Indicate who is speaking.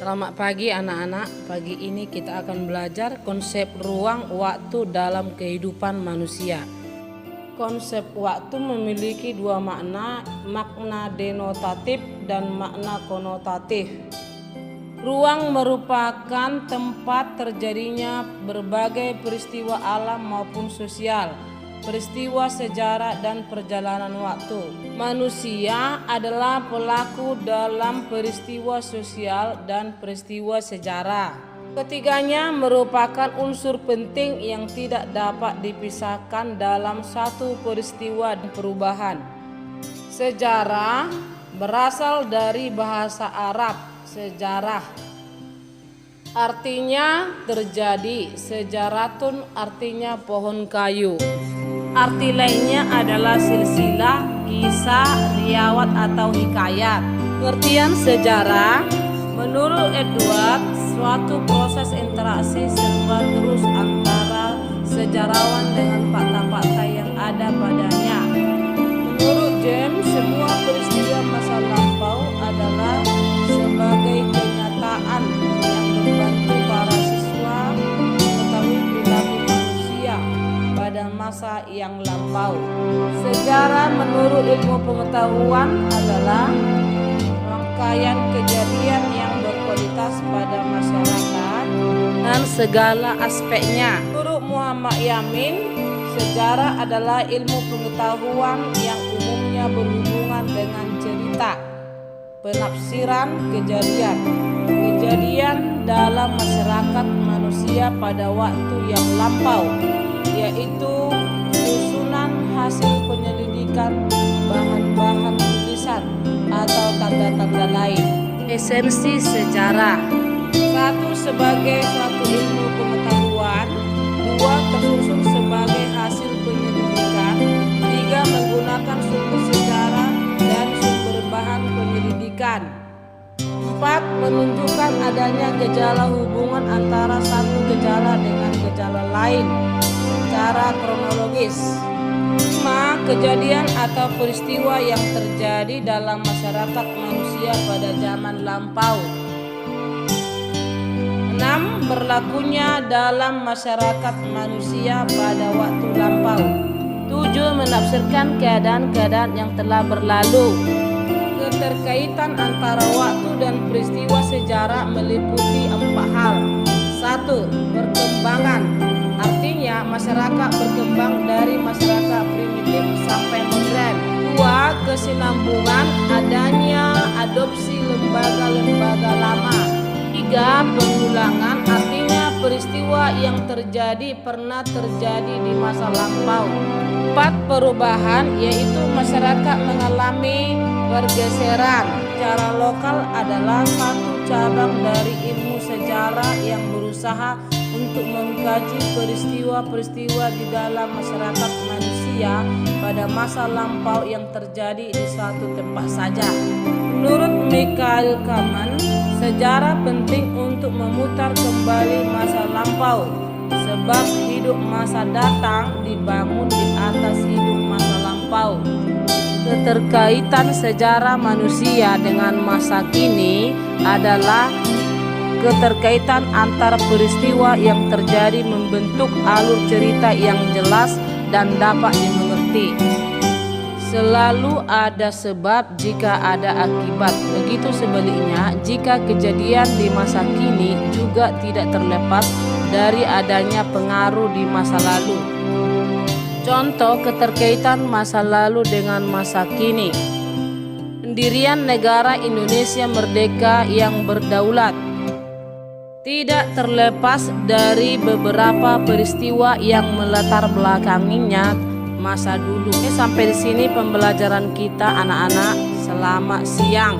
Speaker 1: Selamat pagi anak-anak. Pagi ini kita akan belajar konsep ruang waktu dalam kehidupan manusia. Konsep waktu memiliki dua makna, makna denotatif dan makna konotatif. Ruang merupakan tempat terjadinya berbagai peristiwa alam maupun sosial, peristiwa sejarah dan perjalanan waktu. Manusia adalah pelaku dalam peristiwa sosial dan peristiwa sejarah. Ketiganya merupakan unsur penting yang tidak dapat dipisahkan dalam satu peristiwa dan perubahan. Sejarah berasal dari bahasa Arab sejarah, artinya terjadi. Sejaratun artinya pohon kayu. Arti lainnya adalah silsilah, kisah, riwayat atau hikayat. Pengertian sejarah menurut Edward, suatu proses interaksi serba terus antara sejarawan dengan fakta-fakta yang ada padanya. Menurut James, semua peristiwa masa lampau adalah sebagai kenyataan yang membantu para siswa mengetahui perilaku manusia pada masa yang lampau. Sejarah menurut ilmu pengetahuan adalah rangkaian kejadian yang berkualitas pada masyarakat dan segala aspeknya. Menurut Muhammad Yamin, sejarah adalah ilmu pengetahuan yang umumnya berhubungan dengan cerita, penafsiran kejadian dalam masyarakat manusia pada waktu yang lampau, yaitu susunan hasil penyelidikan, bahan-bahan tulisan atau tanda-tanda lain. Esensi sejarah: 1. Sebagai suatu ilmu pengetahuan. 2. Tersusun sebagai hasil penyelidikan. 3. Menggunakan sumber sejarah dan sumber bahan penyelidikan. 4. Menunjukkan adanya gejala hubungan antara satu gejala dengan gejala lain secara kronologis. 5. Kejadian atau peristiwa yang terjadi dalam masyarakat manusia pada zaman lampau. 6. Berlakunya dalam masyarakat manusia pada waktu lampau. 7. Menafsirkan keadaan-keadaan yang telah berlalu. Keterkaitan antara waktu dan peristiwa sejarah meliputi 4 hal. 1. Perkembangan, artinya masyarakat berkembang dari masyarakat primitif sampai modern. 2. Kesinambungan, adanya adopsi lembaga-lembaga lama. 3. Pengulangan, artinya peristiwa yang terjadi pernah terjadi di masa lampau. 4. Perubahan, yaitu masyarakat mengalami pergeseran. Secara lokal adalah satu cabang dari ilmu sejarah yang berusaha untuk mengkaji peristiwa-peristiwa di dalam masyarakat manusia pada masa lampau yang terjadi di suatu tempat saja. Menurut Michael Kamen, sejarah penting untuk memutar kembali masa lampau, sebab hidup masa datang dibangun di atas hidup masa lampau. Keterkaitan sejarah manusia dengan masa kini adalah keterkaitan antara peristiwa yang terjadi membentuk alur cerita yang jelas dan dapat dimengerti. Selalu ada sebab jika ada akibat. Begitu sebaliknya, jika kejadian di masa kini juga tidak terlepas dari adanya pengaruh di masa lalu. Contoh keterkaitan masa lalu dengan masa kini. Pendirian negara Indonesia merdeka yang berdaulat tidak terlepas dari beberapa peristiwa yang melatar belakanginya masa dulu. Sampai di sini pembelajaran kita anak-anak. Selamat siang.